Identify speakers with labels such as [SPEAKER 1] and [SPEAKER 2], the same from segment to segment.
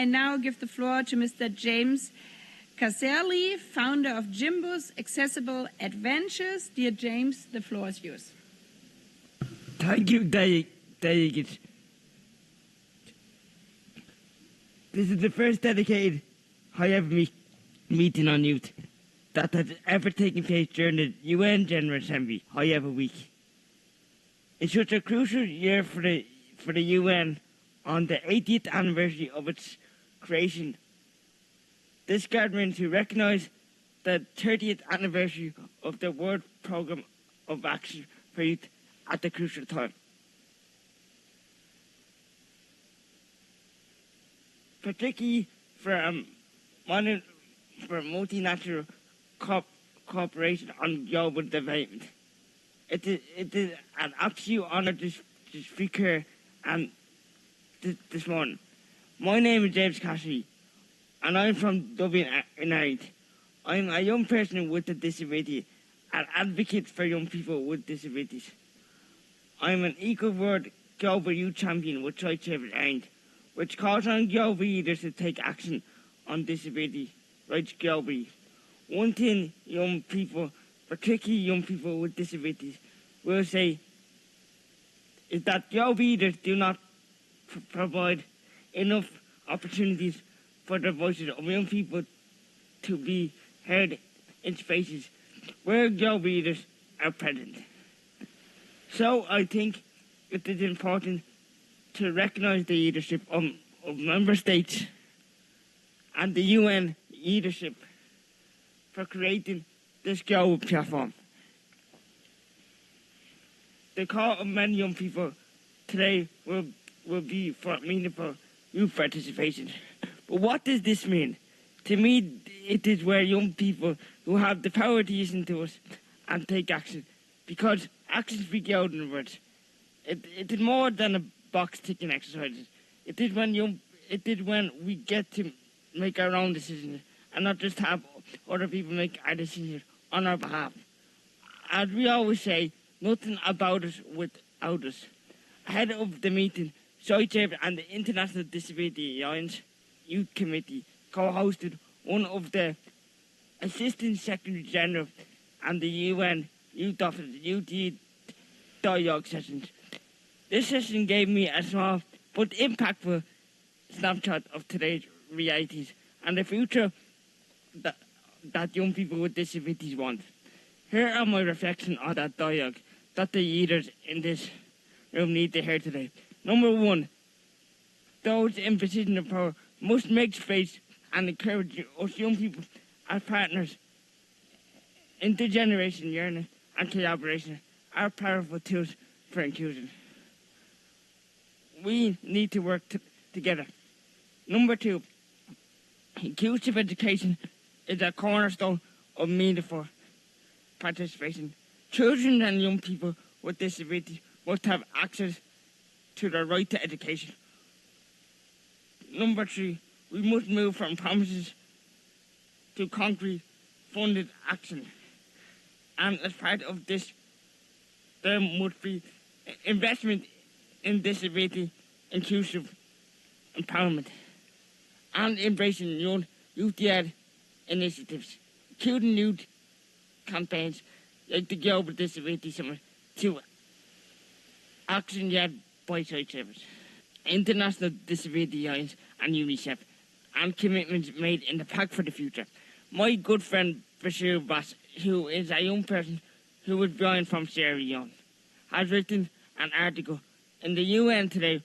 [SPEAKER 1] I now give the floor to Mr. James Casserly, founder of Jimbo's Accessible Adventures. Dear James, the floor is yours.
[SPEAKER 2] Thank you, David. This is the first dedicated high-level meeting on youth that has ever taken place during the UN General Assembly High-Level Week. It's such a crucial year for the UN on the 80th anniversary of its creation. This gathering to recognise the 30th anniversary of the World Programme of Action for Youth at the crucial time. Particularly for multinational cooperation on global development. It is an absolute honour to speak here and this morning. My name is James Casserly, and I'm from Dublin in Ireland. I'm a young person with a disability and advocate for young people with disabilities. I'm an Equal World Global Youth Champion with Child Service Ireland, which calls on global leaders to take action on disability rights globally. One thing young people, particularly young people with disabilities, will say is that global leaders do not provide enough opportunities for the voices of young people to be heard in spaces where global leaders are present. So I think it is important to recognise the leadership of member states and the UN leadership for creating this global platform. The call of many young people today will be for meaningful youth participation. But what does this mean? To me, it is where young people who have the power to listen to us and take action, because actions speak louder than words. It is more than a box ticking exercise. It is when we get to make our own decisions and not just have other people make our decisions on our behalf. As we always say, nothing about us without us. Ahead of the meeting, Soichev and the International Disability Alliance Youth Committee co-hosted one of the Assistant Secretary General and the UN Youth Office Youth Dialogue sessions. This session gave me a small but impactful snapshot of today's realities and the future that young people with disabilities want. Here are my reflections on that dialogue that the leaders in this room need to hear today. Number one, those in position of power must make space and encourage us young people as partners. Intergeneration learning and collaboration are powerful tools for inclusion. We need to work together. Number two, inclusive education is a cornerstone of meaningful participation. Children and young people with disabilities must have access to their right to education. Number three, we must move from promises to concrete funded action. And as part of this, there must be investment in disability inclusive empowerment and embracing youth-led initiatives, including youth campaigns like the Global Disability Summit to action led by Child Service, International Disability Alliance and UNICEF, and commitments made in the Pact for the Future. My good friend Bashir Bass, who is a young person who was joined from Sierra Leone, has written an article in the UN today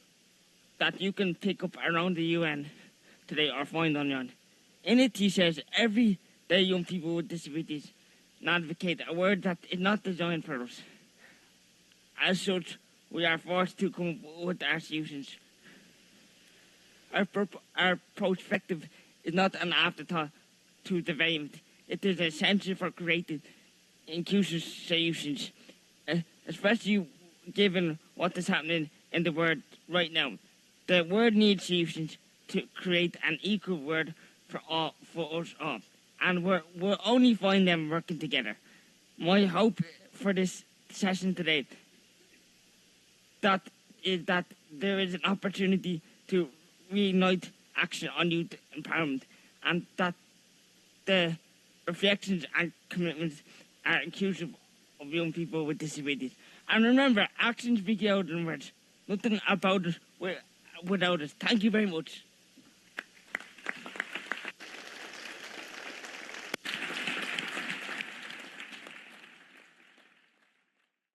[SPEAKER 2] that you can pick up around the UN today or find online. In it he says every day young people with disabilities advocate a word that is not designed for us. As such, we are forced to come up with our solutions. Our perspective is not an afterthought to development. It is essential for creating inclusive solutions, especially given what is happening in the world right now. The world needs solutions to create an equal world for us all, and we'll only find them working together. My hope for this session today is that there is an opportunity to reunite action on youth empowerment, and that the reflections and commitments are inclusive of young people with disabilities. And remember, actions speak louder than words. Nothing about it without us. Thank you very much.